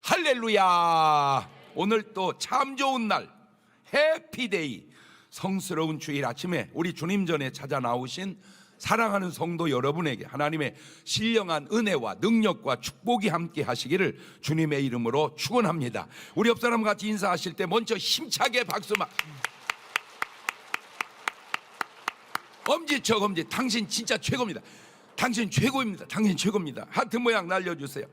할렐루야. 오늘 또 참 좋은 날, 해피데이, 성스러운 주일 아침에 우리 주님 전에 찾아 나오신 사랑하는 성도 여러분에게 하나님의 신령한 은혜와 능력과 축복이 함께 하시기를 주님의 이름으로 축원합니다. 우리 옆 사람 같이 인사하실 때 먼저 힘차게 박수만. 엄지척 엄지, 당신 진짜 최고입니다. 당신 최고입니다. 당신 최고입니다. 하트 모양 날려주세요.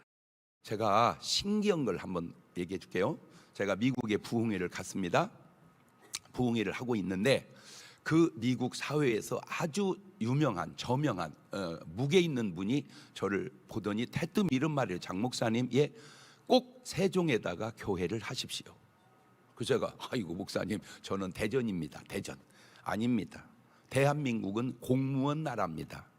제가 신기한 걸 한번 얘기해 줄게요. 제가 미국에 부흥회를 갔습니다. 부흥회를 하고 있는데 그 미국 사회에서 아주 유명한 저명한 무게 있는 분이 저를 보더니 대뜸 이런 말이에요. 장 목사님, 예, 꼭 세종에다가 교회를 하십시오. 그래서 제가 아이고 목사님, 저는 대전입니다. 대전. 아닙니다. 대한민국은 공무원 나라입니다.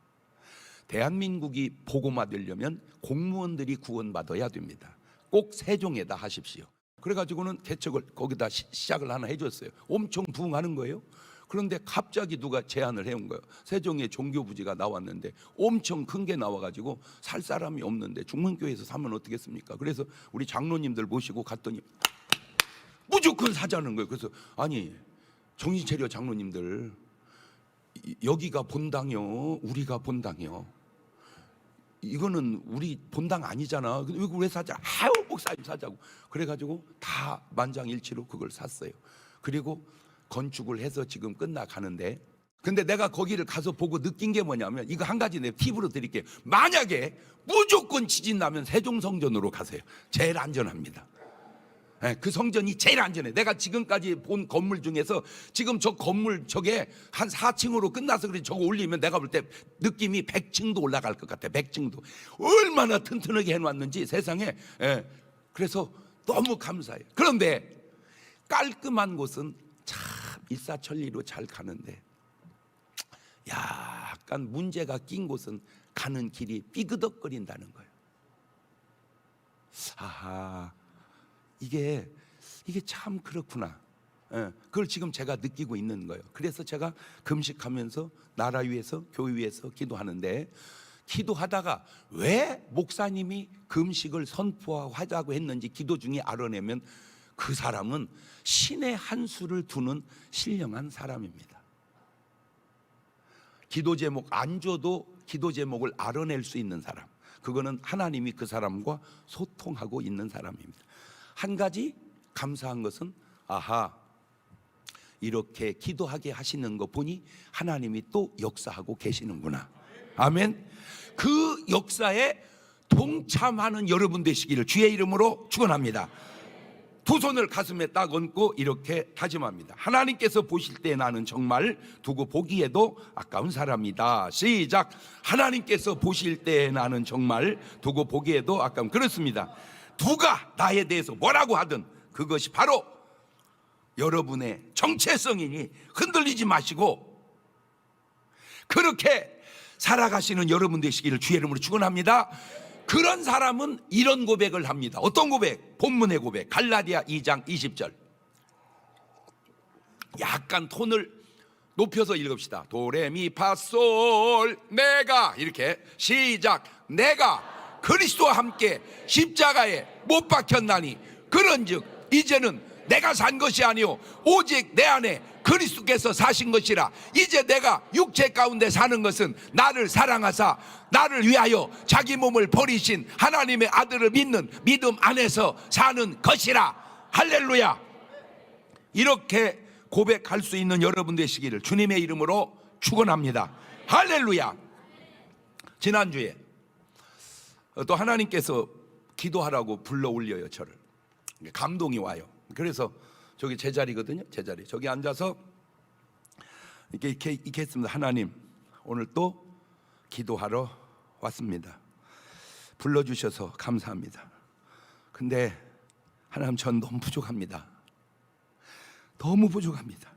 대한민국이 복음화되려면 공무원들이 구원받아야 됩니다. 꼭 세종에다 하십시오. 그래가지고는 개척을 거기다 시작을 하나 해줬어요. 엄청 부흥하는 거예요. 그런데 갑자기 누가 제안을 해온 거예요. 세종에 종교부지가 나왔는데 엄청 큰 게 나와가지고 살 사람이 없는데 중문교회에서 사면 어떻겠습니까? 그래서 우리 장로님들 모시고 갔더니 무조건 사자는 거예요. 그래서 아니 정신 차려 장로님들, 여기가 본당이요, 우리가 본당이요. 이거는 우리 본당 아니잖아. 왜 사자? 아유 목사님 사자고. 그래가지고 다 만장일치로 그걸 샀어요. 그리고 건축을 해서 지금 끝나가는데, 근데 내가 거기를 가서 보고 느낀 게 뭐냐면, 이거 한 가지 내 팁으로 드릴게요. 만약에 무조건 지진 나면 세종성전으로 가세요. 제일 안전합니다. 그 성전이 제일 안전해. 내가 지금까지 본 건물 중에서 지금 저 건물 저게 한 4층으로 끝나서 그래. 저거 올리면 내가 볼 때 느낌이 100층도 올라갈 것 같아. 100층도. 얼마나 튼튼하게 해놨는지 세상에. 그래서 너무 감사해요. 그런데 깔끔한 곳은 참 일사천리로 잘 가는데 약간 문제가 낀 곳은 가는 길이 삐그덕거린다는 거예요. 아하, 이게 참 그렇구나. 그걸 지금 제가 느끼고 있는 거예요. 그래서 제가 금식하면서 나라 위해서 교회 위해서 기도하는데, 기도하다가 왜 목사님이 금식을 선포하자고 했는지 기도 중에 알아내면 그 사람은 신의 한 수를 두는 신령한 사람입니다. 기도 제목 안 줘도 기도 제목을 알아낼 수 있는 사람, 그거는 하나님이 그 사람과 소통하고 있는 사람입니다. 한 가지 감사한 것은, 아하, 이렇게 기도하게 하시는 거 보니 하나님이 또 역사하고 계시는구나. 아멘. 그 역사에 동참하는 여러분 되시기를 주의 이름으로 축원합니다. 두 손을 가슴에 딱 얹고 이렇게 다짐합니다. 하나님께서 보실 때 나는 정말 두고 보기에도 아까운 사람이다. 시작. 하나님께서 보실 때 나는 정말 두고 보기에도 아까운. 그렇습니다. 누가 나에 대해서 뭐라고 하든 그것이 바로 여러분의 정체성이니 흔들리지 마시고 그렇게 살아가시는 여러분 되시기를 주의 이름으로 축원합니다. 그런 사람은 이런 고백을 합니다. 어떤 고백? 본문의 고백, 갈라디아 2장 20절. 약간 톤을 높여서 읽읍시다. 도레미파솔. 내가, 이렇게 시작. 내가 그리스도와 함께 십자가에 못 박혔나니 그런즉 이제는 내가 산 것이 아니요 오직 내 안에 그리스도께서 사신 것이라. 이제 내가 육체 가운데 사는 것은 나를 사랑하사 나를 위하여 자기 몸을 버리신 하나님의 아들을 믿는 믿음 안에서 사는 것이라. 할렐루야. 이렇게 고백할 수 있는 여러분 되시기를 주님의 이름으로 축원합니다. 할렐루야. 지난주에 또 하나님께서 기도하라고 불러 올려요. 저를. 감동이 와요. 그래서 저기 제 자리거든요. 제 자리. 저기 앉아서 이렇게 했습니다. 하나님, 오늘 또 기도하러 왔습니다. 불러주셔서 감사합니다. 근데 하나님, 전 너무 부족합니다. 너무 부족합니다.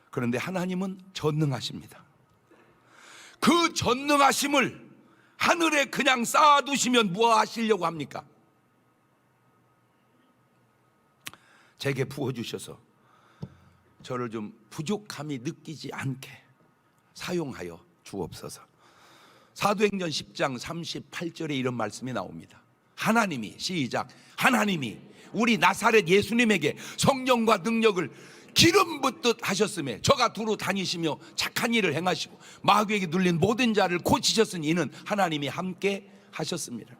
그런데 하나님은 전능하십니다. 그 전능하심을 하늘에 그냥 쌓아두시면 뭐 하시려고 합니까? 제게 부어주셔서 저를 좀 부족함이 느끼지 않게 사용하여 주옵소서. 사도행전 10장 38절에 이런 말씀이 나옵니다. 하나님이, 시작, 하나님이 우리 나사렛 예수님에게 성령과 능력을 기름 붓듯 하셨음에 저가 두루 다니시며 착한 일을 행하시고 마귀에게 눌린 모든 자를 고치셨으니 이는 하나님이 함께 하셨습니다.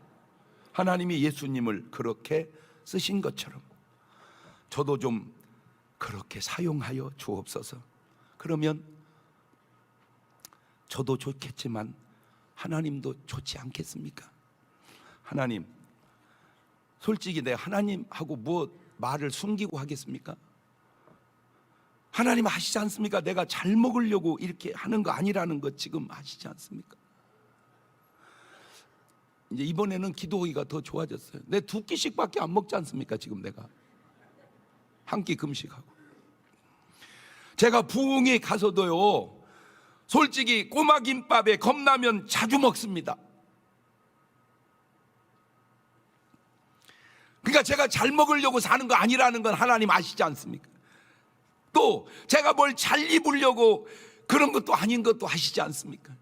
하나님이 예수님을 그렇게 쓰신 것처럼 저도 좀 그렇게 사용하여 주옵소서. 그러면 저도 좋겠지만 하나님도 좋지 않겠습니까? 하나님, 솔직히 내가 하나님하고 뭐 말을 숨기고 하겠습니까? 하나님 아시지 않습니까? 내가 잘 먹으려고 이렇게 하는 거 아니라는 거 지금 아시지 않습니까? 이제 이번에는 기도하기가 더 좋아졌어요. 내 2끼씩밖에 안 먹지 않습니까? 지금 내가 한 끼 금식하고. 제가 부흥에 가서도요, 솔직히 꼬마 김밥에 컵라면 자주 먹습니다. 그러니까 제가 잘 먹으려고 사는 거 아니라는 건 하나님 아시지 않습니까? 또 제가 뭘 잘 입으려고 그런 것도 아닌 것도 아시지 않습니까?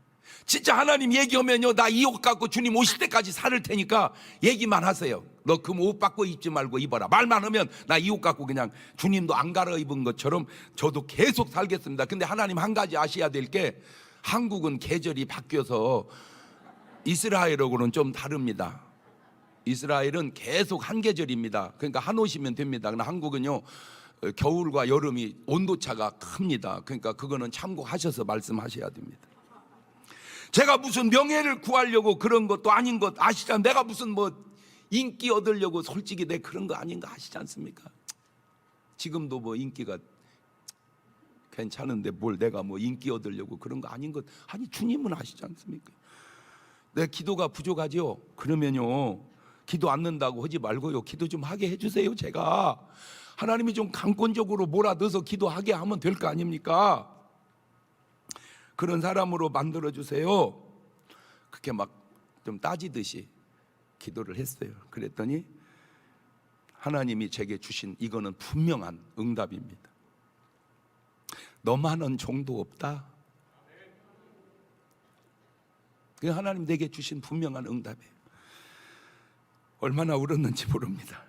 진짜 하나님 얘기하면요, 나 이 옷 갖고 주님 오실 때까지 살을 테니까 얘기만 하세요. 너 그 옷 받고 입지 말고 입어라. 말만 하면 나 이 옷 갖고 그냥 주님도 안 갈아입은 것처럼 저도 계속 살겠습니다. 근데 하나님 한 가지 아셔야 될 게, 한국은 계절이 바뀌어서 이스라엘하고는 좀 다릅니다. 이스라엘은 계속 한 계절입니다. 그러니까 한 옷이면 됩니다. 그러나 한국은요, 겨울과 여름이 온도차가 큽니다. 그러니까 그거는 참고하셔서 말씀하셔야 됩니다. 제가 무슨 명예를 구하려고 그런 것도 아닌 것 아시잖아요. 내가 무슨 뭐 인기 얻으려고, 솔직히 내 그런 거 아닌 거 아시지 않습니까? 지금도 뭐 인기가 괜찮은데 뭘 내가 뭐 인기 얻으려고 그런 거 아닌 것, 아니 주님은 아시지 않습니까? 내 기도가 부족하죠? 그러면요, 기도 않는다고 하지 말고요, 기도 좀 하게 해주세요. 제가 하나님이 좀 강권적으로 몰아넣어서 기도하게 하면 될 거 아닙니까? 그런 사람으로 만들어주세요. 그렇게 막 좀 따지듯이 기도를 했어요. 그랬더니 하나님이 제게 주신 이거는 분명한 응답입니다. 너만은 종도 없다. 그게 하나님 내게 주신 분명한 응답이에요. 얼마나 울었는지 모릅니다.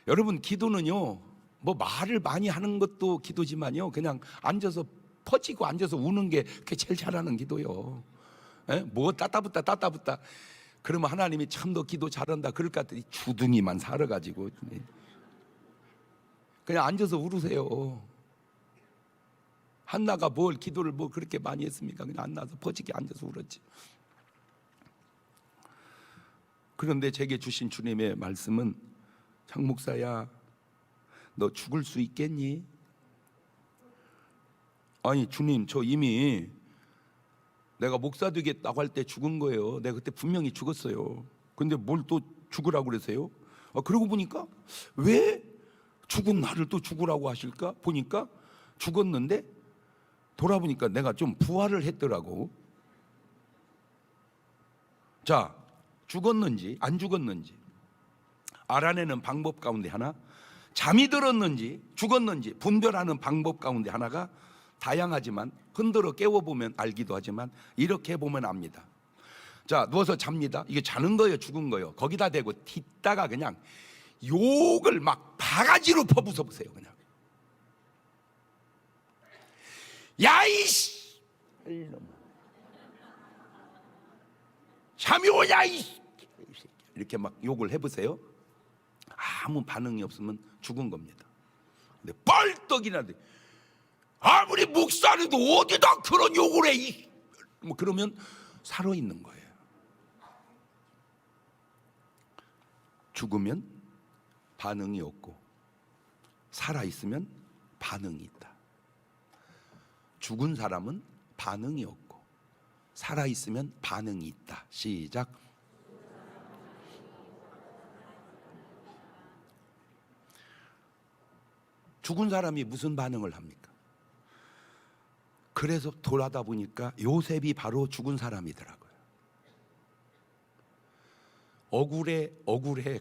여러분, 기도는요, 뭐 말을 많이 하는 것도 기도지만요, 그냥 앉아서 퍼지고 앉아서 우는 게 그게 제일 잘하는 기도요. 뭐 따따붙다 그러면 하나님이 참 너 기도 잘한다 그럴 것 같더니 주둥이만 살아가지고 그냥 앉아서 울으세요. 한나가 뭘 기도를 뭐 그렇게 많이 했습니까? 그냥 안 나서 퍼지게 앉아서 울었지. 그런데 제게 주신 주님의 말씀은, 장 목사야, 너 죽을 수 있겠니? 아니 주님, 저 이미 내가 목사 되겠다고 할 때 죽은 거예요. 내가 그때 분명히 죽었어요. 근데 뭘 또 죽으라고 그러세요? 그러고 보니까 왜 죽은 나를 또 죽으라고 하실까? 보니까 죽었는데 돌아보니까 내가 좀 부활을 했더라고. 자, 죽었는지 안 죽었는지 알아내는 방법 가운데 하나, 잠이 들었는지 죽었는지 분별하는 방법 가운데 하나가 다양하지만 흔들어 깨워보면 알기도 하지만 이렇게 보면 압니다. 자, 누워서 잡니다. 이게 자는 거예요, 죽은 거예요? 거기다 대고 딛다가 그냥 욕을 막 바가지로 퍼부숴 보세요. 그냥 야이씨, 잠이 오냐 이씨, 이렇게 막 욕을 해보세요. 아무 반응이 없으면 죽은 겁니다. 근데 뻘떡이나 아무리 목사라도 어디다 그런 욕을 해, 뭐 그러면 살아있는 거예요. 죽으면 반응이 없고 살아있으면 반응이 있다. 죽은 사람은 반응이 없고 살아있으면 반응이 있다. 시작. 죽은 사람이 무슨 반응을 합니까? 그래서 돌아다 보니까 요셉이 바로 죽은 사람이더라고요. 억울해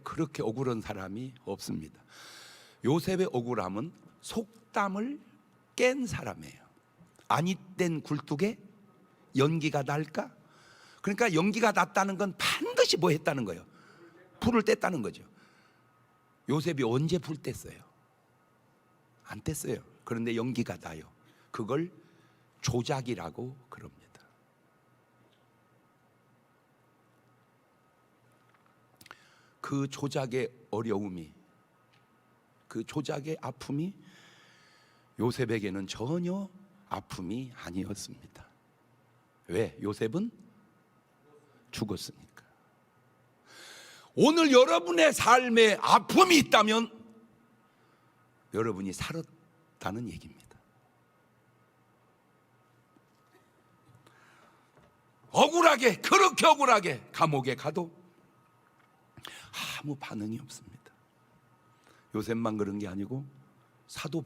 그렇게 억울한 사람이 없습니다. 요셉의 억울함은 속담을 깬 사람이에요. 아니땐 굴뚝에 연기가 날까? 그러니까 연기가 났다는 건 반드시 뭐 했다는 거예요. 풀을 뗐다는 거죠. 요셉이 언제 풀 뗐어요? 안 뗐어요. 그런데 연기가 나요. 그걸 조작이라고 그럽니다. 그 조작의 어려움이, 그 조작의 아픔이 요셉에게는 전혀 아픔이 아니었습니다. 왜? 요셉은 죽었으니까. 오늘 여러분의 삶에 아픔이 있다면 여러분이 살았다는 얘기입니다. 억울하게, 그렇게 억울하게 감옥에 가도 아무 반응이 없습니다. 요셉만 그런 게 아니고 사도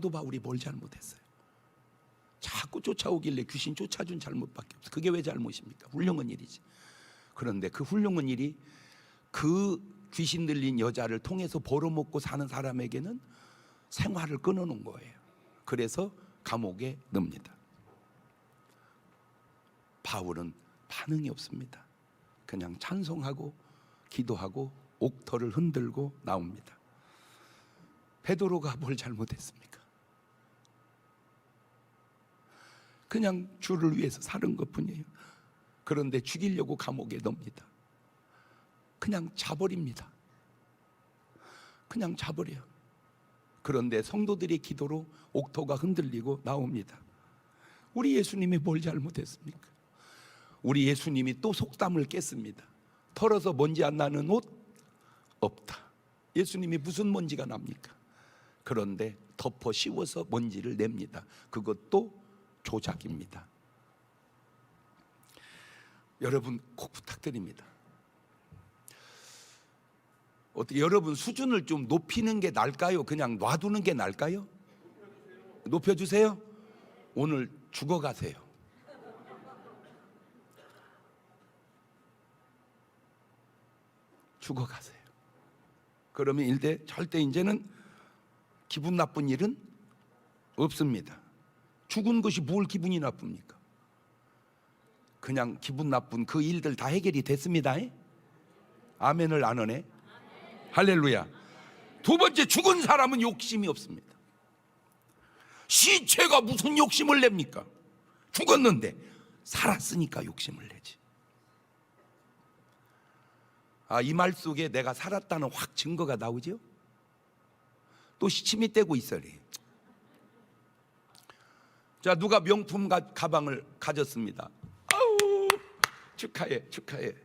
바울이 뭘 잘못했어요? 자꾸 쫓아오길래 귀신 쫓아준 잘못밖에 없어요. 그게 왜 잘못입니까? 훌륭한 일이지. 그런데 그 훌륭한 일이 그 귀신 들린 여자를 통해서 벌어먹고 사는 사람에게는 생활을 끊어놓은 거예요. 그래서 감옥에 넣습니다. 바울은 반응이 없습니다. 그냥 찬송하고 기도하고 옥터를 흔들고 나옵니다. 베드로가 뭘 잘못했습니까? 그냥 주를 위해서 사는 것뿐이에요. 그런데 죽이려고 감옥에 넣습니다. 그냥 자버립니다. 그냥 자버려요. 그런데 성도들의 기도로 옥토가 흔들리고 나옵니다. 우리 예수님이 뭘 잘못했습니까? 우리 예수님이 또 속담을 깼습니다. 털어서 먼지 안 나는 옷 없다. 예수님이 무슨 먼지가 납니까? 그런데 덮어 씌워서 먼지를 냅니다. 그것도 조작입니다. 여러분 꼭 부탁드립니다. 어떻게 여러분 수준을 좀 높이는 게 나을까요? 그냥 놔두는 게 나을까요? 높여주세요. 오늘 죽어가세요. 죽어가세요. 그러면 절대 이제는 기분 나쁜 일은 없습니다. 죽은 것이 뭘 기분이 나쁩니까? 그냥 기분 나쁜 그 일들 다 해결이 됐습니다. 아멘을 안 하네. 할렐루야. 두 번째, 죽은 사람은 욕심이 없습니다. 시체가 무슨 욕심을 냅니까? 죽었는데 살았으니까 욕심을 내지. 이 말 속에 내가 살았다는 확 증거가 나오죠? 또 시침이 떼고 있어요. 자, 누가 명품 가방을 가졌습니다. 아우, 축하해.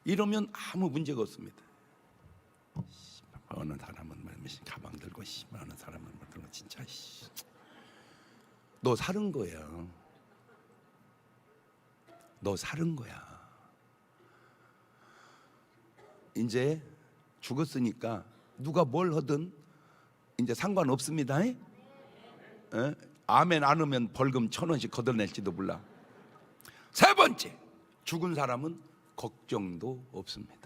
이러면 아무 문제가 없습니다. 어느 사람은 가방 들고 어느 사람은 들고 진짜 너 사는 거야. 너 사는 거야. 이제 죽었으니까 누가 뭘 하든 이제 상관없습니다. 아멘 안 하면 벌금 1,000원씩 걷어낼지도 몰라. 세 번째, 죽은 사람은 걱정도 없습니다.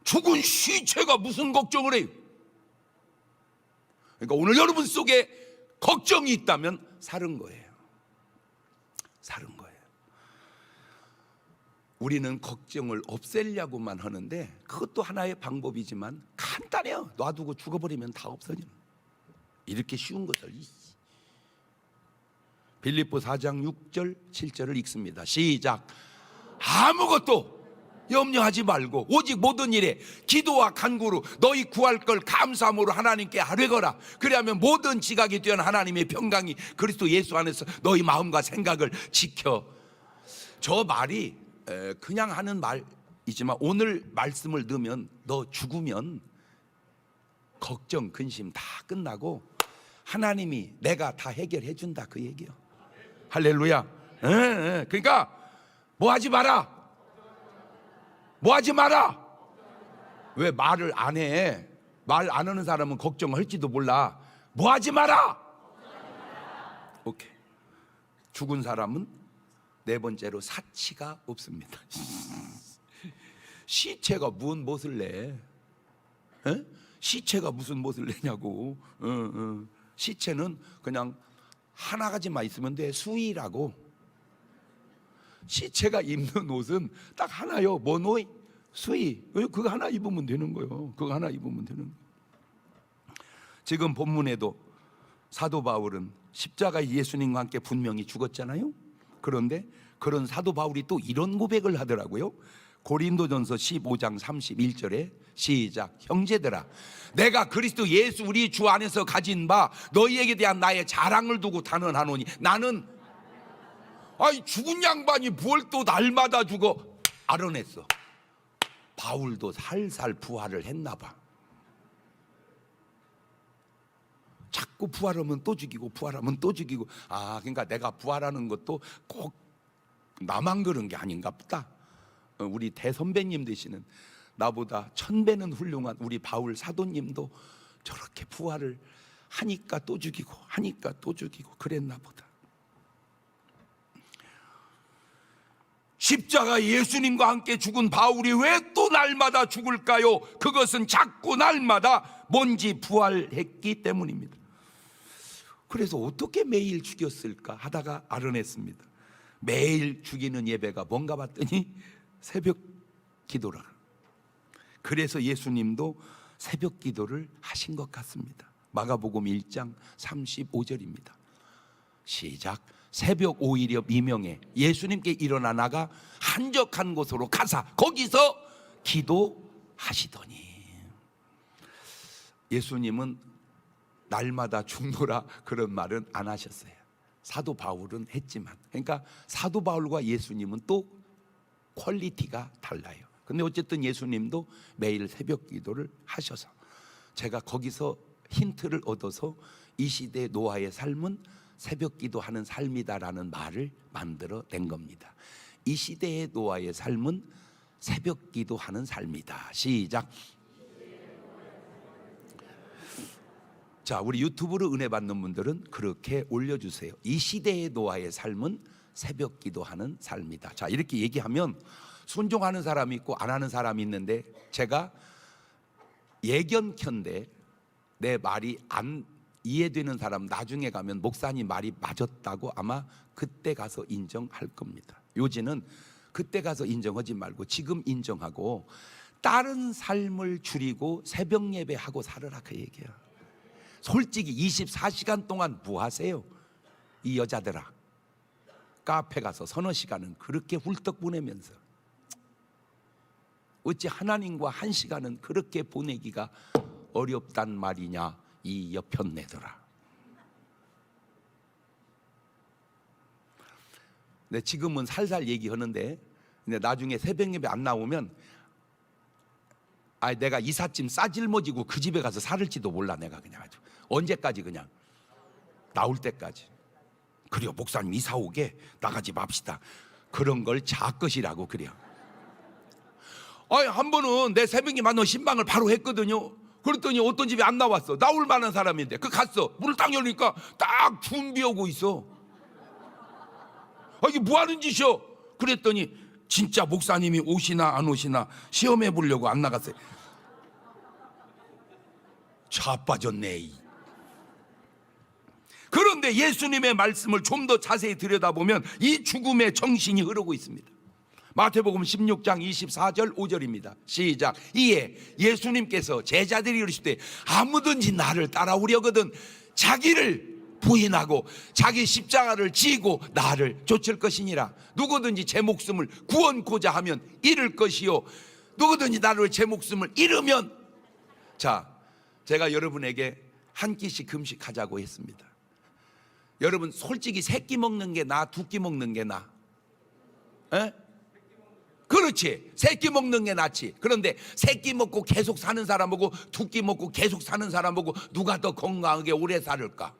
죽은 시체가 무슨 걱정을 해요? 그러니까 오늘 여러분 속에 걱정이 있다면 살은 거예요. 살은 거예요. 우리는 걱정을 없애려고만 하는데 그것도 하나의 방법이지만 간단해요. 놔두고 죽어버리면 다 없어져. 이렇게 쉬운 것을. 빌립보 4장 6절 7절을 읽습니다. 시작. 아무것도 염려하지 말고 오직 모든 일에 기도와 간구로 너희 구할 걸 감사함으로 하나님께 아뢰거라. 그리하면 모든 지각이 뛰어난 하나님의 평강이 그리스도 예수 안에서 너희 마음과 생각을 지켜. 저 말이 그냥 하는 말이지만 오늘 말씀을 넣으면 너 죽으면 걱정, 근심 다 끝나고 하나님이 내가 다 해결해 준다 그 얘기요. 할렐루야. 그러니까 뭐 하지 마라. 왜 말을 안 해? 말 안 하는 사람은 걱정할지도 몰라. 뭐 하지 마라. 오케이. 죽은 사람은 네 번째로 사치가 없습니다. 시체가 무슨 못을 내? 시체가 무슨 못을 내냐고. 시체는 그냥 하나 가지만 있으면 돼. 수의라고. 시체가 입는 옷은 딱 하나요. 뭔 옷? 수의. 그거 하나 입으면 되는 거예요. 그거 하나 입으면 되는 거예요. 지금 본문에도 사도 바울은 십자가에 예수님과 함께 분명히 죽었잖아요. 그런데 그런 사도 바울이 또 이런 고백을 하더라고요. 고린도전서 15장 31절에 시작. 형제들아, 내가 그리스도 예수 우리 주 안에서 가진 바 너희에게 대한 나의 자랑을 두고 단언하노니 나는 죽은 양반이 뭘 또 날마다 죽어. 알아냈어. 바울도 살살 부활을 했나 봐. 자꾸 부활하면 또 죽이고 부활하면 또 죽이고. 그러니까 내가 부활하는 것도 꼭 나만 그런 게 아닌가 보다. 우리 대선배님 되시는 나보다 1000배는 훌륭한 우리 바울 사도님도 저렇게 부활을 하니까 또 죽이고 하니까 또 죽이고 그랬나 보다. 십자가 예수님과 함께 죽은 바울이 왜 또 날마다 죽을까요? 그것은 자꾸 날마다 뭔지 부활했기 때문입니다. 그래서 어떻게 매일 죽였을까 하다가 알아냈습니다. 매일 죽이는 예배가 뭔가 봤더니 새벽 기도라. 그래서 예수님도 새벽 기도를 하신 것 같습니다. 마가복음 1장 35절입니다. 시작. 새벽 5일여 미명에 예수님께 일어나 나가 한적한 곳으로 가사 거기서 기도하시더니. 예수님은 날마다 죽노라 그런 말은 안 하셨어요. 사도 바울은 했지만. 그러니까 사도 바울과 예수님은 또 퀄리티가 달라요. 근데 어쨌든 예수님도 매일 새벽 기도를 하셔서 제가 거기서 힌트를 얻어서 이 시대 노아의 삶은 새벽 기도하는 삶이다라는 말을 만들어 낸 겁니다. 이 시대의 노아의 삶은 새벽 기도하는 삶이다. 시작. 자, 우리 유튜브로 은혜 받는 분들은 그렇게 올려주세요. 이 시대의 노아의 삶은 새벽 기도하는 삶이다. 자, 이렇게 얘기하면 순종하는 사람이 있고 안 하는 사람이 있는데 제가 예견컨대 내 말이 안 이해되는 사람 나중에 가면 목사님 말이 맞았다고 아마 그때 가서 인정할 겁니다. 요지는 그때 가서 인정하지 말고 지금 인정하고 다른 삶을 줄이고 새벽 예배하고 살으라 그 얘기야. 솔직히 24시간 동안 뭐 하세요? 이 여자들아, 카페 가서 서너 시간은 그렇게 훌떡 보내면서 어찌 하나님과 1시간은 그렇게 보내기가 어렵단 말이냐 이 여편네들아. 근데 지금은 살살 얘기하는데 근데 나중에 새벽 예배 안 나오면 내가 이삿짐 싸질머지고 그 집에 가서 살을지도 몰라. 내가 그냥 아주 언제까지 그냥 나올 때까지. 그래요, 목사님 이사 오게 나가지 맙시다. 그런 걸 자것이라고 그래요. 한 번은 내 새벽에 만난 신방을 바로 했거든요. 그랬더니 어떤 집에 안 나왔어. 나올 만한 사람인데 그 갔어. 문을 딱 열니까 딱 준비하고 있어. 이게 뭐 하는 짓이여? 그랬더니 진짜 목사님이 오시나 안 오시나 시험해 보려고 안 나갔어요. 자빠졌네. 그런데 예수님의 말씀을 좀 더 자세히 들여다보면 이 죽음의 정신이 흐르고 있습니다. 마태복음 16장 24절 5절입니다. 시작. 이에 예수님께서 제자들이 이르시되 아무든지 나를 따라오려거든 자기를 부인하고 자기 십자가를 지고 나를 쫓을 것이니라. 누구든지 제 목숨을 구원코자 하면 잃을 것이요 누구든지 나를 제 목숨을 잃으면. 자, 제가 여러분에게 한 끼씩 금식하자고 했습니다. 여러분 솔직히 세 끼 먹는 게 나아, 두 끼 먹는 게 나아? 에? 그렇지, 세 끼 먹는 게 낫지. 그런데 세 끼 먹고 계속 사는 사람하고 두 끼 먹고 계속 사는 사람하고 누가 더 건강하게 오래 살을까?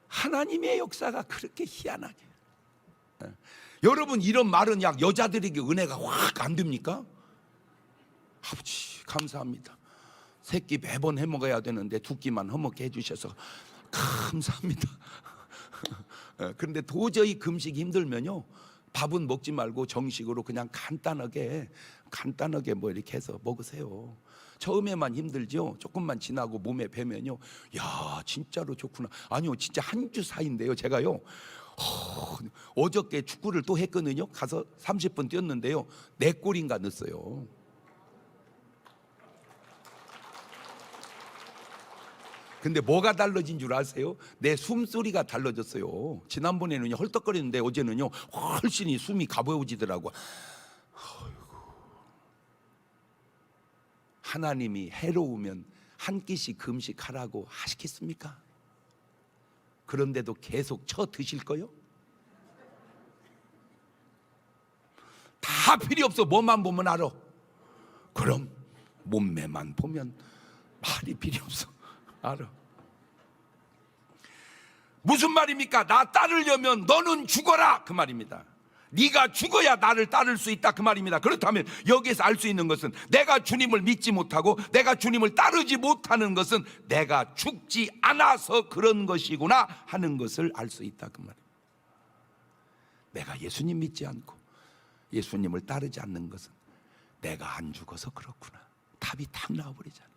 하나님의 역사가 그렇게 희한하게. 여러분 이런 말은 약 여자들에게 은혜가 확 안 됩니까? 아버지 감사합니다. 세 끼 매번 해먹어야 되는데 두 끼만 허먹게 해주셔서 감사합니다. 그런데 도저히 금식이 힘들면요 밥은 먹지 말고 정식으로 그냥 간단하게 뭐 이렇게 해서 먹으세요. 처음에만 힘들죠. 조금만 지나고 몸에 배면요 야 진짜로 좋구나. 아니요 진짜 한 주 사이인데요 제가요 어저께 축구를 또 했거든요. 가서 30분 뛰었는데요, 4골인가 넣었어요. 근데 뭐가 달라진 줄 아세요? 내 숨소리가 달라졌어요. 지난번에는요 헐떡거리는데 어제는요 훨씬 숨이 가벼워지더라고. 하나님이 해로우면 한 끼씩 금식하라고 하시겠습니까? 그런데도 계속 쳐 드실 거요? 다 필요 없어. 뭐만 보면 알아. 그럼 몸매만 보면 말이 필요 없어. 알아. 무슨 말입니까? 나 따르려면 너는 죽어라, 그 말입니다. 네가 죽어야 나를 따를 수 있다, 그 말입니다. 그렇다면 여기에서 알 수 있는 것은 내가 주님을 믿지 못하고 내가 주님을 따르지 못하는 것은 내가 죽지 않아서 그런 것이구나 하는 것을 알 수 있다, 그 말입니다. 내가 예수님 믿지 않고 예수님을 따르지 않는 것은 내가 안 죽어서 그렇구나. 답이 탁 나와버리잖아.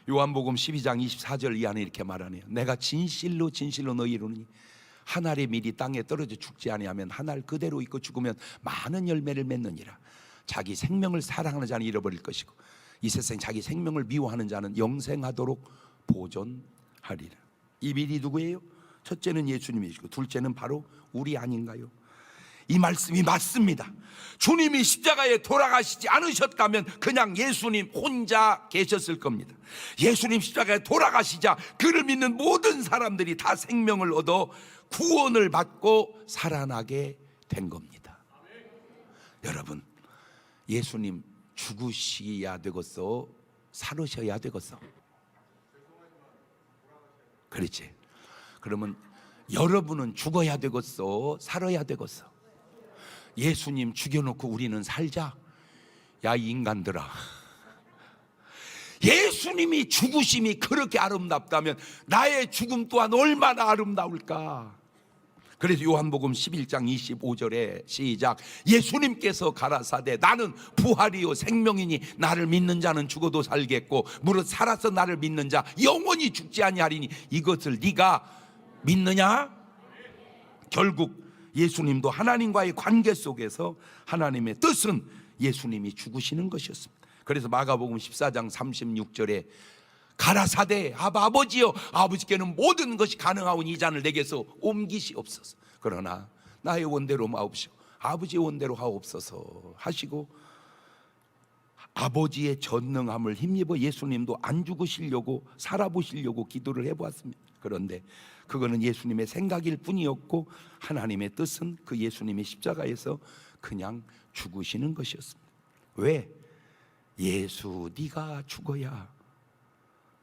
요한복음 12장 24절 이 안에 이렇게 말하네요. 내가 진실로 진실로 너희를 이루니 한 알의 밀이 땅에 떨어져 죽지 아니하면 한 알 그대로 있고 죽으면 많은 열매를 맺느니라. 자기 생명을 사랑하는 자는 잃어버릴 것이고 이 세상 자기 생명을 미워하는 자는 영생하도록 보존하리라. 이 밀이 누구예요? 첫째는 예수님이시고 둘째는 바로 우리 아닌가요? 이 말씀이 맞습니다. 주님이 십자가에 돌아가시지 않으셨다면 그냥 예수님 혼자 계셨을 겁니다. 예수님 십자가에 돌아가시자 그를 믿는 모든 사람들이 다 생명을 얻어 구원을 받고 살아나게 된 겁니다. 여러분, 예수님 죽으셔야 되겠어? 살으셔야 되겠어? 그렇지. 그러면 여러분은 죽어야 되겠어? 살아야 되겠어? 예수님 죽여놓고 우리는 살자? 야, 이 인간들아, 예수님이 죽으심이 그렇게 아름답다면 나의 죽음 또한 얼마나 아름다울까? 그래서 요한복음 11장 25절에 시작. 예수님께서 가라사대 나는 부활이요 생명이니 나를 믿는 자는 죽어도 살겠고 무릇 살아서 나를 믿는 자 영원히 죽지 아니하리니 이것을 네가 믿느냐? 결국 예수님도 하나님과의 관계 속에서 하나님의 뜻은 예수님이 죽으시는 것이었습니다. 그래서 마가복음 14장 36절에 가라사대 아버지여 아버지께는 모든 것이 가능하오니 이 잔을 내게서 옮기시옵소서. 그러나 나의 원대로 마옵시오 아버지의 원대로 하옵소서 하시고 아버지의 전능함을 힘입어 예수님도 안 죽으시려고 살아보시려고 기도를 해보았습니다. 그런데 그거는 예수님의 생각일 뿐이었고 하나님의 뜻은 그 예수님이 십자가에서 그냥 죽으시는 것이었습니다. 왜? 예수 네가 죽어야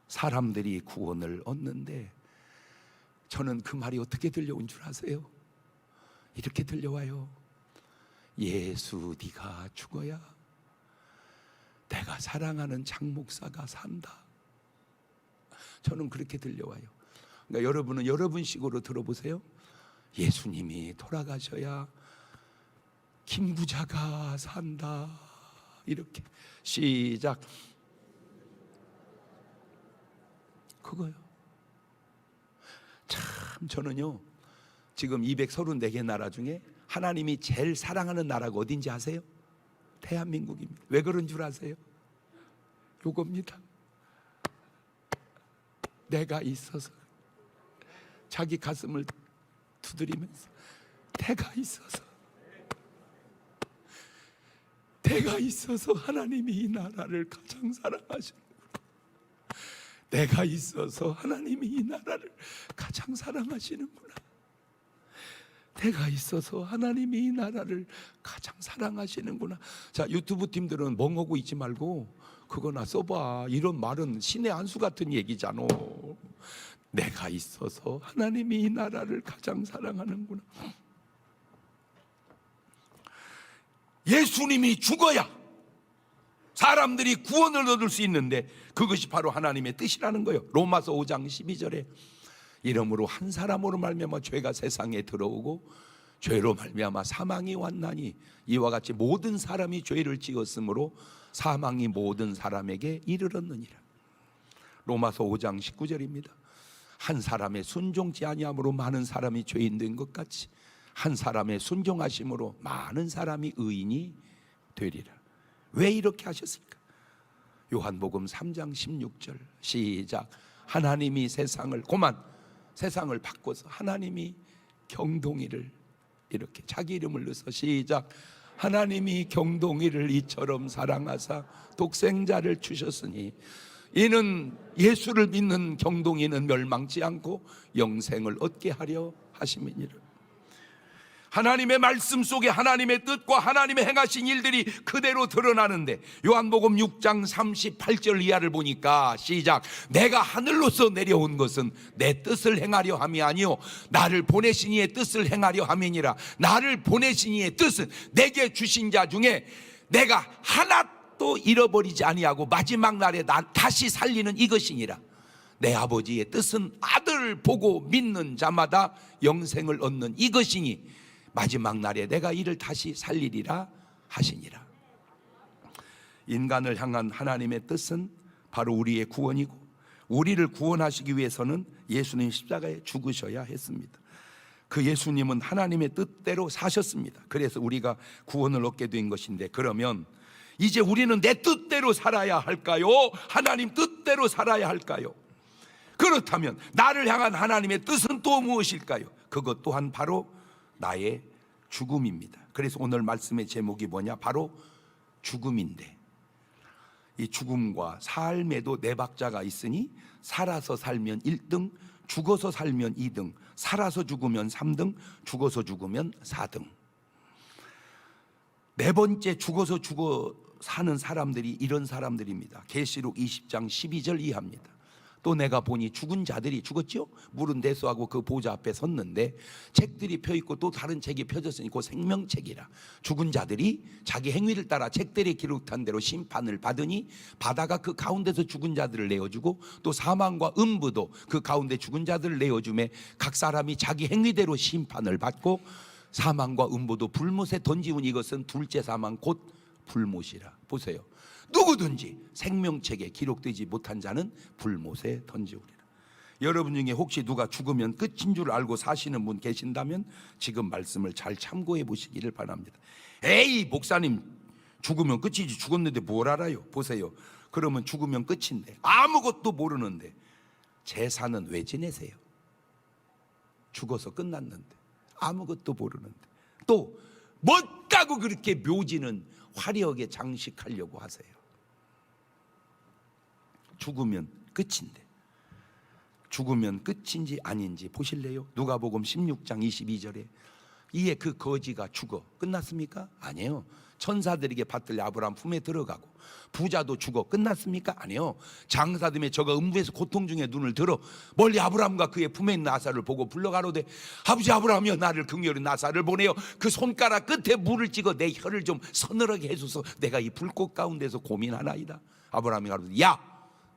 사람들이 구원을 얻는데 저는 그 말이 어떻게 들려온 줄 아세요? 이렇게 들려와요. 예수 네가 죽어야 내가 사랑하는 장 목사가 산다. 저는 그렇게 들려와요. 그러니까 여러분은 여러분식으로 들어보세요. 예수님이 돌아가셔야 김 부자가 산다. 이렇게 시작. 그거요. 참 저는요 지금 234개 나라 중에 하나님이 제일 사랑하는 나라가 어딘지 아세요? 대한민국입니다. 왜 그런 줄 아세요? 요겁니다. 내가 있어서. 자기 가슴을 두드리면서 내가 있어서, 내가 있어서 하나님이 이 나라를 가장 사랑하시는구나. 내가 있어서 하나님이 이 나라를 가장 사랑하시는구나. 내가 있어서 하나님이 이 나라를 가장 사랑하시는구나. 자, 유튜브 팀들은 멍하고 있지 말고 그거나 써봐. 이런 말은 신의 안수 같은 얘기잖아. 내가 있어서 하나님이 이 나라를 가장 사랑하는구나. 예수님이 죽어야 사람들이 구원을 얻을 수 있는데 그것이 바로 하나님의 뜻이라는 거예요. 로마서 5장 12절에 이러므로 한 사람으로 말미암아 죄가 세상에 들어오고 죄로 말미암아 사망이 왔나니 이와 같이 모든 사람이 죄를 지었으므로 사망이 모든 사람에게 이르렀느니라. 로마서 5장 19절입니다. 한 사람의 순종치 아니함으로 많은 사람이 죄인 된 것 같이 한 사람의 순종하심으로 많은 사람이 의인이 되리라. 왜 이렇게 하셨을까? 요한복음 3장 16절 시작. 하나님이 세상을 바꿔서 하나님이 경동이를 이렇게 자기 이름을 넣어서 시작. 하나님이 경동이를 이처럼 사랑하사 독생자를 주셨으니 이는 예수를 믿는 경동이는 멸망치 않고 영생을 얻게 하려 하심이니라. 하나님의 말씀 속에 하나님의 뜻과 하나님의 행하신 일들이 그대로 드러나는데 요한복음 6장 38절 이하를 보니까 시작. 내가 하늘로서 내려온 것은 내 뜻을 행하려 함이 아니요 나를 보내신 이의 뜻을 행하려 함이니라. 나를 보내신 이의 뜻은 내게 주신 자 중에 내가 하나도 잃어버리지 아니하고 마지막 날에 다시 살리는 이것이니라. 내 아버지의 뜻은 아들을 보고 믿는 자마다 영생을 얻는 이것이니 마지막 날에 내가 이를 다시 살리리라 하시니라. 인간을 향한 하나님의 뜻은 바로 우리의 구원이고 우리를 구원하시기 위해서는 예수님 십자가에 죽으셔야 했습니다. 그 예수님은 하나님의 뜻대로 사셨습니다. 그래서 우리가 구원을 얻게 된 것인데, 그러면 이제 우리는 내 뜻대로 살아야 할까요? 하나님 뜻대로 살아야 할까요? 그렇다면 나를 향한 하나님의 뜻은 또 무엇일까요? 그것 또한 바로 나의 죽음입니다. 그래서 오늘 말씀의 제목이 뭐냐? 바로 죽음인데, 이 죽음과 삶에도 네 박자가 있으니 살아서 살면 1등, 죽어서 살면 2등, 살아서 죽으면 3등, 죽어서 죽으면 4등. 네 번째 죽어서 사는 사람들이 이런 사람들입니다. 계시록 20장 12절 이하입니다. 또 내가 보니 죽은 자들이 죽었죠? 물은 대수하고 그 보좌 앞에 섰는데 책들이 펴있고 또 다른 책이 펴졌으니 그 생명책이라. 죽은 자들이 자기 행위를 따라 책들에 기록한 대로 심판을 받으니 바다가 그 가운데서 죽은 자들을 내어주고 또 사망과 음부도 그 가운데 죽은 자들을 내어주매 각 사람이 자기 행위대로 심판을 받고 사망과 음부도 불못에 던지운 이것은 둘째 사망 곧 불못이라. 보세요. 누구든지 생명책에 기록되지 못한 자는 불못에 던지우리라. 여러분 중에 혹시 누가 죽으면 끝인 줄 알고 사시는 분 계신다면 지금 말씀을 잘 참고해 보시기를 바랍니다. 에이 목사님, 죽으면 끝이지, 죽었는데 뭘 알아요? 보세요. 그러면 죽으면 끝인데 아무것도 모르는데 제사는 왜 지내세요? 죽어서 끝났는데 아무것도 모르는데 또 멋가고 그렇게 묘지는 화려하게 장식하려고 하세요. 죽으면 끝인데 죽으면 끝인지 아닌지 보실래요? 누가복음 16장 22절에 이에 그 거지가 죽어 끝났습니까? 아니에요. 천사들에게 받들려 아브라함 품에 들어가고 부자도 죽어 끝났습니까? 아니에요. 장사됨에 저가 음부에서 고통 중에 눈을 들어 멀리 아브라함과 그의 품에 있는 나사를 보고 불러가로되 아버지 아브라함이여 나를 긍휼히 나사를 보내어 그 손가락 끝에 물을 찍어 내 혀를 좀 서늘하게 해줘서 내가 이 불꽃 가운데서 고민하나이다. 아브라함이 가로되 야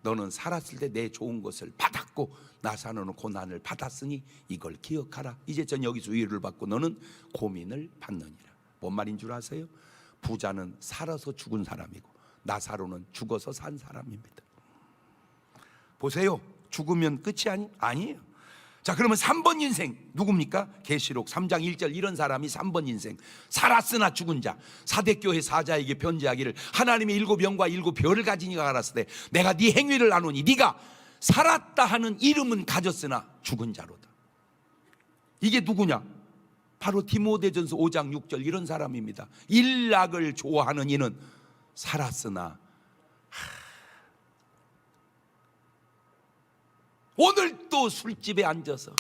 너는 살았을 때 내 좋은 것을 받았고 나사로는 고난을 받았으니 이걸 기억하라. 이제 전 여기서 위로를 받고 너는 고민을 받느니라. 뭔 말인 줄 아세요? 부자는 살아서 죽은 사람이고 나사로는 죽어서 산 사람입니다. 보세요. 죽으면 끝이 아니에요. 자, 그러면 3번 인생 누굽니까? 계시록 3장 1절 이런 사람이 3번 인생. 살았으나 죽은 자. 사대교회 사자에게 편지하기를 하나님의 7영과 7별을 가진 이가 알았을 때 내가 네 행위를 아노니 네가 살았다 하는 이름은 가졌으나 죽은 자로다. 이게 누구냐? 바로 디모데전서 5장 6절 이런 사람입니다. 일락을 좋아하는 이는 살았으나 오늘 또 술집에 앉아서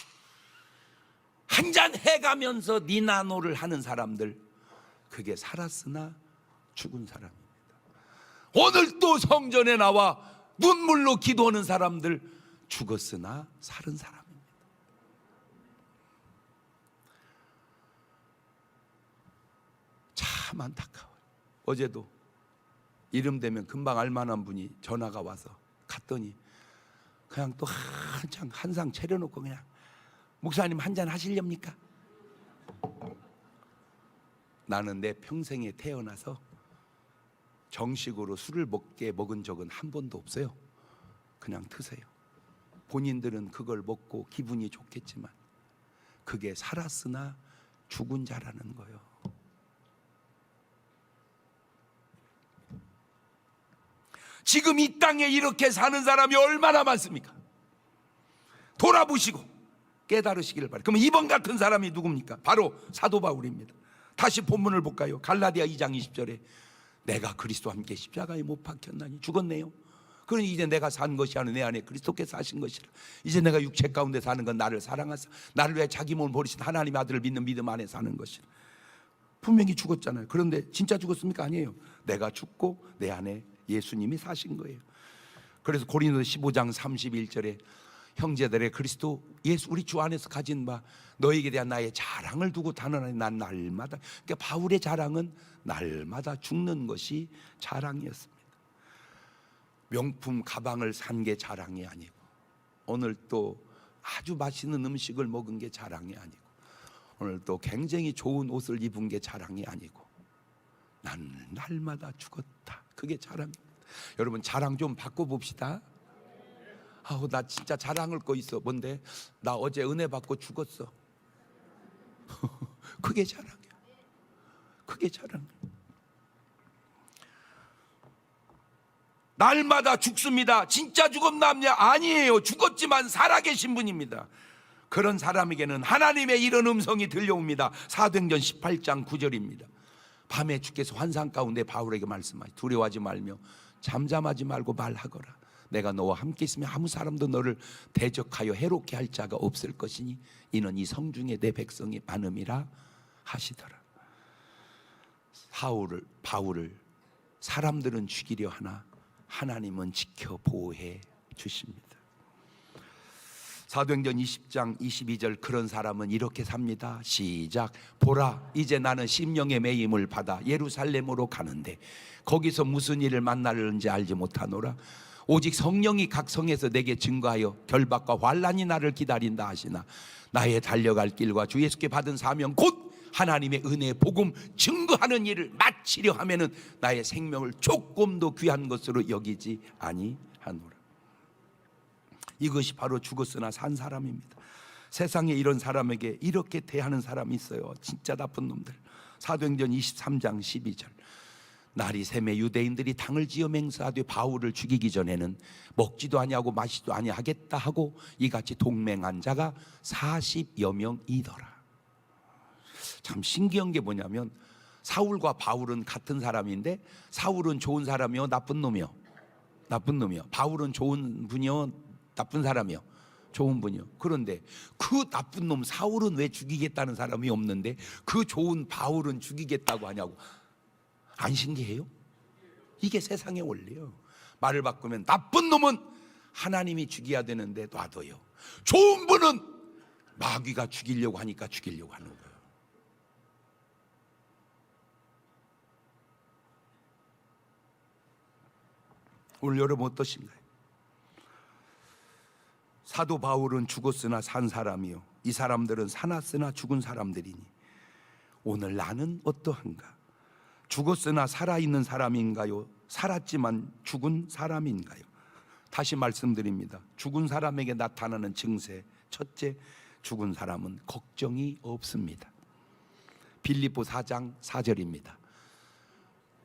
한잔 해가면서 니나노를 하는 사람들, 그게 살았으나 죽은 사람입니다. 오늘 또 성전에 나와 눈물로 기도하는 사람들, 죽었으나 살은 사람입니다. 참 안타까워요. 어제도 이름 되면 금방 알만한 분이 전화가 와서 갔더니 그냥 또 한창 한상 차려놓고 그냥 목사님 한잔 하시렵니까? 나는 내 평생에 태어나서 정식으로 술을 먹은 적은 한 번도 없어요. 그냥 드세요. 본인들은 그걸 먹고 기분이 좋겠지만 그게 살았으나 죽은 자라는 거예요. 지금 이 땅에 이렇게 사는 사람이 얼마나 많습니까? 돌아보시고 깨달으시기를 바랍니다. 그러면 이번 같은 사람이 누굽니까? 바로 사도 바울입니다. 다시 본문을 볼까요? 갈라디아 2장 20절에 내가 그리스도와 함께 십자가에 못 박혔나니 죽었네요. 그러니 이제 내가 산 것이 아니라 내 안에 그리스도께서 사신 것이라. 이제 내가 육체 가운데 사는 건 나를 사랑하사 나를 위해 자기 몸을 버리신 하나님의 아들을 믿는 믿음 안에 사는 것이라. 분명히 죽었잖아요. 그런데 진짜 죽었습니까? 아니에요. 내가 죽고 내 안에 예수님이 사신 거예요. 그래서 고린도서 15장 31절에 형제들의 그리스도 예수 우리 주 안에서 가진 바 너에게 대한 나의 자랑을 두고 단언하니 난 날마다, 그러니까 바울의 자랑은 날마다 죽는 것이 자랑이었습니다. 명품 가방을 산 게 자랑이 아니고, 오늘 또 아주 맛있는 음식을 먹은 게 자랑이 아니고, 오늘 또 굉장히 좋은 옷을 입은 게 자랑이 아니고, 난 날마다 죽었다. 그게 자랑입니다. 여러분 자랑 좀 바꿔봅시다. 아우 나 진짜 자랑할 거 있어. 뭔데? 나 어제 은혜 받고 죽었어. 그게 자랑이야. 그게 자랑이야. 날마다 죽습니다. 진짜 죽었나냐? 아니에요. 죽었지만 살아계신 분입니다. 그런 사람에게는 하나님의 이런 음성이 들려옵니다. 사도행전 18장 9절입니다. 밤에 주께서 환상 가운데 바울에게 말씀하시 두려워하지 말며 잠잠하지 말고 말하거라. 내가 너와 함께 있으면 아무 사람도 너를 대적하여 해롭게 할 자가 없을 것이니 이는 이 성중에 내 백성이 많음이라 하시더라. 바울을 사람들은 죽이려 하나 하나님은 지켜 보호해 주십니다. 사도행전 20장 22절 그런 사람은 이렇게 삽니다. 시작. 보라 이제 나는 심령의 매임을 받아 예루살렘으로 가는데 거기서 무슨 일을 만나는지 알지 못하노라. 오직 성령이 각 성에서 내게 증거하여 결박과 환난이 나를 기다린다 하시나 나의 달려갈 길과 주 예수께 받은 사명 곧 하나님의 은혜의 복음 증거하는 일을 마치려 하면은 나의 생명을 조금도 귀한 것으로 여기지 아니하노라. 이것이 바로 죽었으나 산 사람입니다. 세상에 이런 사람에게 이렇게 대하는 사람이 있어요. 진짜 나쁜 놈들. 사도행전 23장 12절 날이 새매 유대인들이 당을 지어 맹세하되 바울을 죽이기 전에는 먹지도 아니하고 마시지도 아니하겠다 하고 이같이 동맹한 자가 40여 명이더라. 참 신기한 게 뭐냐면 사울과 바울은 같은 사람인데 사울은 좋은 사람이요 나쁜 놈이요? 나쁜 놈이요. 바울은 좋은 분이요 나쁜 사람이요? 좋은 분이요. 그런데 그 나쁜 놈 사울은 왜 죽이겠다는 사람이 없는데 그 좋은 바울은 죽이겠다고 하냐고. 안 신기해요? 이게 세상의 원리예요. 말을 바꾸면 나쁜 놈은 하나님이 죽여야 되는데 놔둬요. 좋은 분은 마귀가 죽이려고 하니까 죽이려고 하는 거예요. 오늘 여러분 어떠신가요? 사도 바울은 죽었으나 산 사람이요 이 사람들은 살았으나 죽은 사람들이니 오늘 나는 어떠한가? 죽었으나 살아있는 사람인가요? 살았지만 죽은 사람인가요? 다시 말씀드립니다. 죽은 사람에게 나타나는 증세 첫째, 죽은 사람은 걱정이 없습니다. 빌립보 4장 4절입니다.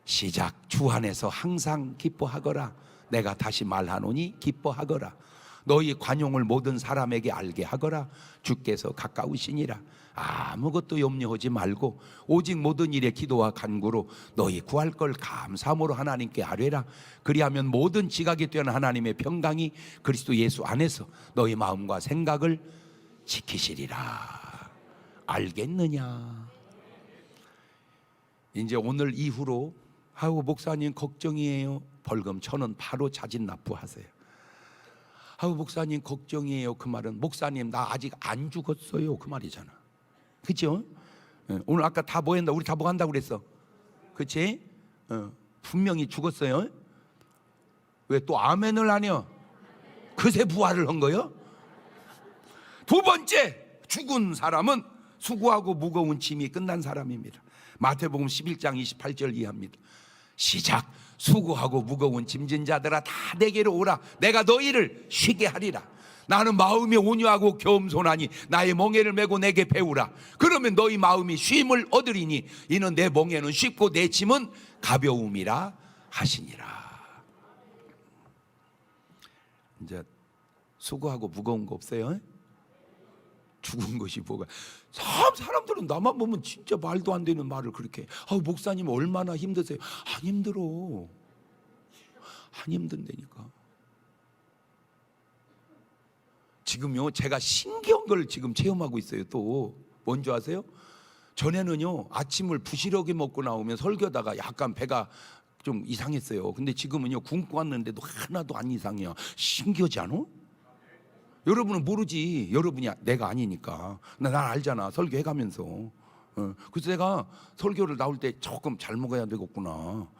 시작. 주 안에서 항상 기뻐하거라. 내가 다시 말하노니 기뻐하거라. 너희 관용을 모든 사람에게 알게 하거라. 주께서 가까우시니라. 아무것도 염려하지 말고 오직 모든 일에 기도와 간구로 너희 구할 걸 감사함으로 하나님께 아뢰라. 그리하면 모든 지각이 뛰어난 하나님의 평강이 그리스도 예수 안에서 너희 마음과 생각을 지키시리라. 알겠느냐? 이제 오늘 이후로 아우 목사님 걱정이에요. 벌금 1,000원 바로 자진 납부하세요. 아우 목사님 걱정이에요. 그 말은 목사님 나 아직 안 죽었어요. 그 말이잖아. 그렇죠? 오늘 아까 다 뭐 한다? 우리 다 뭐 한다고 그랬어? 그렇지? 분명히 죽었어요. 왜 또 아멘을 안 해요? 그새 부활을 한 거요? 두 번째, 죽은 사람은 수고하고 무거운 짐이 끝난 사람입니다. 마태복음 11장 28절 이하입니다. 시작. 수고하고 무거운 짐진 자들아 다 내게로 오라. 내가 너희를 쉬게 하리라. 나는 마음이 온유하고 겸손하니 나의 멍에를 메고 내게 배우라. 그러면 너희 마음이 쉼을 얻으리니 이는 내 멍에는 쉽고 내 짐은 가벼움이라 하시니라. 이제 수고하고 무거운 거 없어요? 죽은 것이 뭐가. 참 사람들은 나만 보면 진짜 말도 안 되는 말을 그렇게 해. 목사님 얼마나 힘드세요? 안 힘들어. 안 힘든다니까. 지금요 제가 신기한 걸 지금 체험하고 있어요. 또 뭔지 아세요? 전에는요 아침을 부시러기 먹고 나오면 설교다가 약간 배가 좀 이상했어요. 근데 지금은요 굶고 왔는데도 하나도 안 이상해요. 신기하지 않아? 여러분은 모르지. 여러분이 내가 아니니까. 난 알잖아. 설교해가면서. 그래서 내가 설교를 나올 때 조금 잘 먹어야 되겠구나.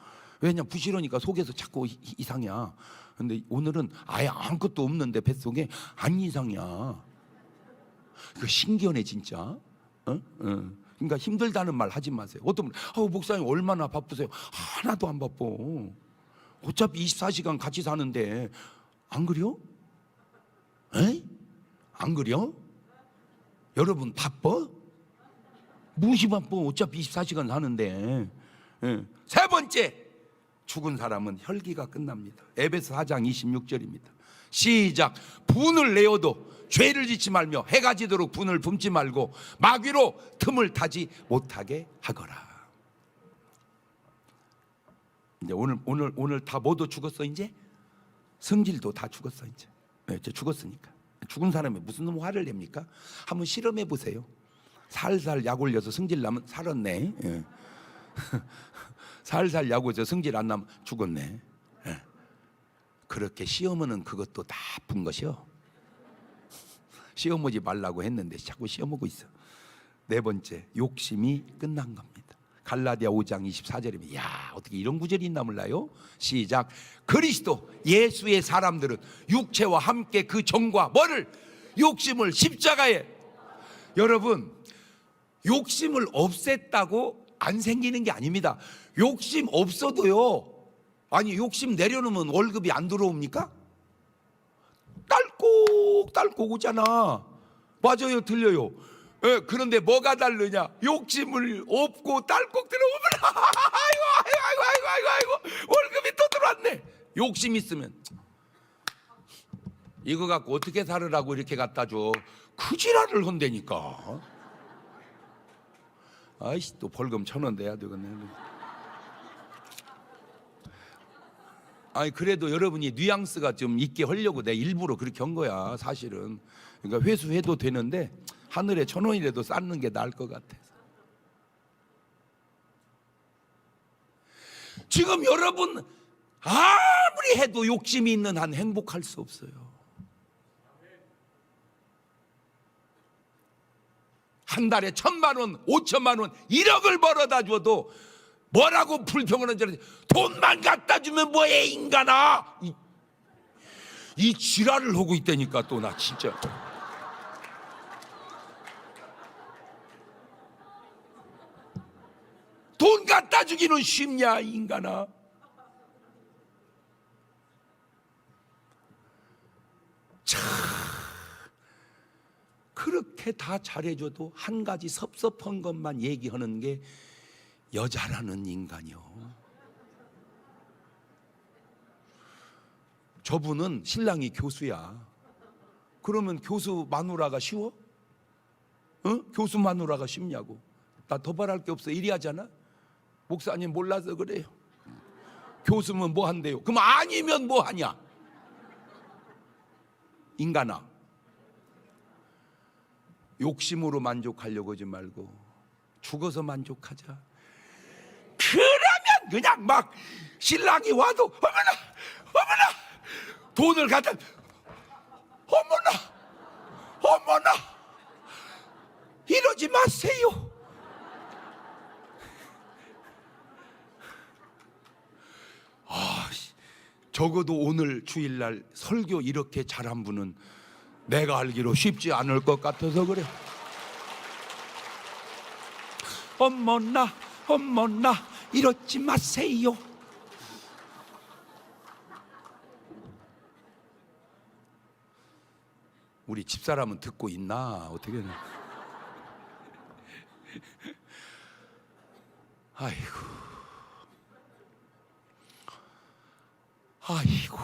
왜냐 부시러니까 속에서 자꾸 이상이야. 근데 오늘은 아예 아무것도 없는데 뱃속에 안 이상이야. 그 신기하네 진짜. 그러니까 힘들다는 말 하지 마세요. 어떤 분, 목사님 얼마나 바쁘세요? 하나도 안 바빠. 어차피 24시간 같이 사는데 안 그래요? 에? 안 그래요? 여러분 바빠? 무시 바빠. 어차피 24시간 사는데. 세 번째, 죽은 사람은 혈기가 끝납니다. 에베소 4장 26절입니다. 시작. 분을 내어도 죄를 짓지 말며 해가 지도록 분을 품지 말고 마귀로 틈을 타지 못하게 하거라. 이제 오늘 다 모두 죽었어. 이제 성질도 다 죽었어. 이제 죽었으니까. 죽은 사람이 무슨 놈 화를 냅니까? 한번 실험해 보세요. 살살 약 올려서 성질 나면 살았네. 살살 약 올려서 성질 안 나면 죽었네. 그렇게 시험은 그것도 나쁜 것이요. 시험 오지 말라고 했는데 자꾸 시험 오고 있어. 네 번째, 욕심이 끝난 겁니다. 갈라디아 5장 24절입니다. 야, 어떻게 이런 구절이 있나 몰라요? 시작. 그리스도 예수의 사람들은 육체와 함께 그 정과 뭐를? 욕심을 십자가에. 여러분, 욕심을 없앴다고 안 생기는 게 아닙니다. 욕심 없어도요, 아니 욕심 내려놓으면 월급이 안 들어옵니까? 딸꾹 오잖아. 맞아요, 들려요. 그런데 뭐가 다르냐? 욕심을 없고 딸꾹 들어오면 아이고 월급이 또 들어왔네. 욕심 있으면 이거 갖고 어떻게 살으라고 이렇게 갖다 줘. 그 지랄을 한다니까. 아이씨, 또 벌금 1,000원 내야 되겠네. 아니 그래도 여러분이 뉘앙스가 좀 있게 하려고 내가 일부러 그렇게 한 거야 사실은. 그러니까 회수해도 되는데 하늘에 1,000원이라도 쌓는 게 나을 것 같아서. 지금 여러분 아무리 해도 욕심이 있는 한 행복할 수 없어요. 한 달에 1,000만 원, 5천만 원, 1억을 벌어다 줘도 뭐라고 불평을 하는지. 돈만 갖다 주면 뭐해 인간아. 이 지랄을 하고 있다니까. 또 나 진짜 돈 갖다 주기는 쉽냐 인간아. 참 그렇게 다 잘해줘도 한 가지 섭섭한 것만 얘기하는 게 여자라는 인간이요. 저분은 신랑이 교수야. 그러면 교수 마누라가 쉬워? 교수 마누라가 쉽냐고. 나 더 말할 게 없어. 이리 하잖아. 목사님 몰라서 그래요. 교수면 뭐 한대요? 그럼 아니면 뭐 하냐? 인간아, 욕심으로 만족하려고 하지 말고 죽어서 만족하자. 그러면 그냥 막 신랑이 와도 어머나 돈을 갖다 어머나 이러지 마세요. 적어도 오늘 주일날 설교 이렇게 잘한 분은 내가 알기로 쉽지 않을 것 같아서 그래. 어머나 이러지 마세요. 우리 집사람은 듣고 있나? 어떻게 아이고.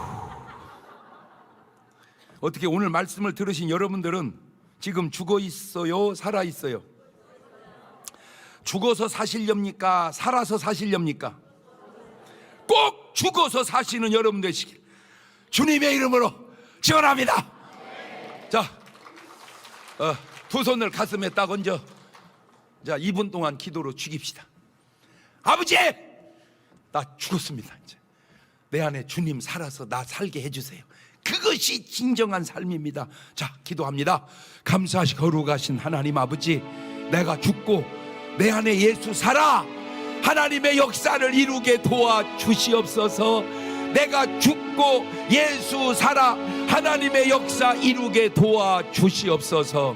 어떻게 오늘 말씀을 들으신 여러분들은 지금 죽어 있어요? 살아 있어요? 죽어서 사실렵니까? 살아서 사실렵니까? 꼭 죽어서 사시는 여러분 되시길 주님의 이름으로 축원합니다. 자, 두 손을 가슴에 딱 얹어. 자, 2분 동안 기도로 죽입시다. 아버지, 나 죽었습니다. 이제 내 안에 주님 살아서 나 살게 해주세요. 그것이 진정한 삶입니다. 자, 기도합니다. 감사하시 거룩하신 하나님 아버지, 내가 죽고 내 안에 예수 살아 하나님의 역사를 이루게 도와주시옵소서. 내가 죽고 예수 살아 하나님의 역사 이루게 도와주시옵소서.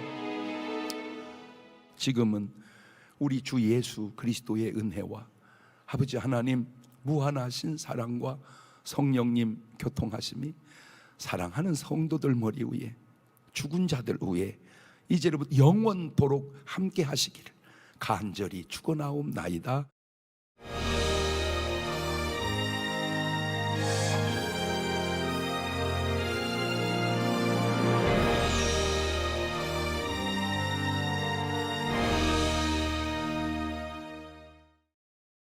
지금은 우리 주 예수 그리스도의 은혜와 아버지 하나님 무한하신 사랑과 성령님 교통하심이 사랑하는 성도들 머리 위에, 죽은 자들 위에 이제로부터 영원토록 함께 하시기를 간절히 축원하옵나이다.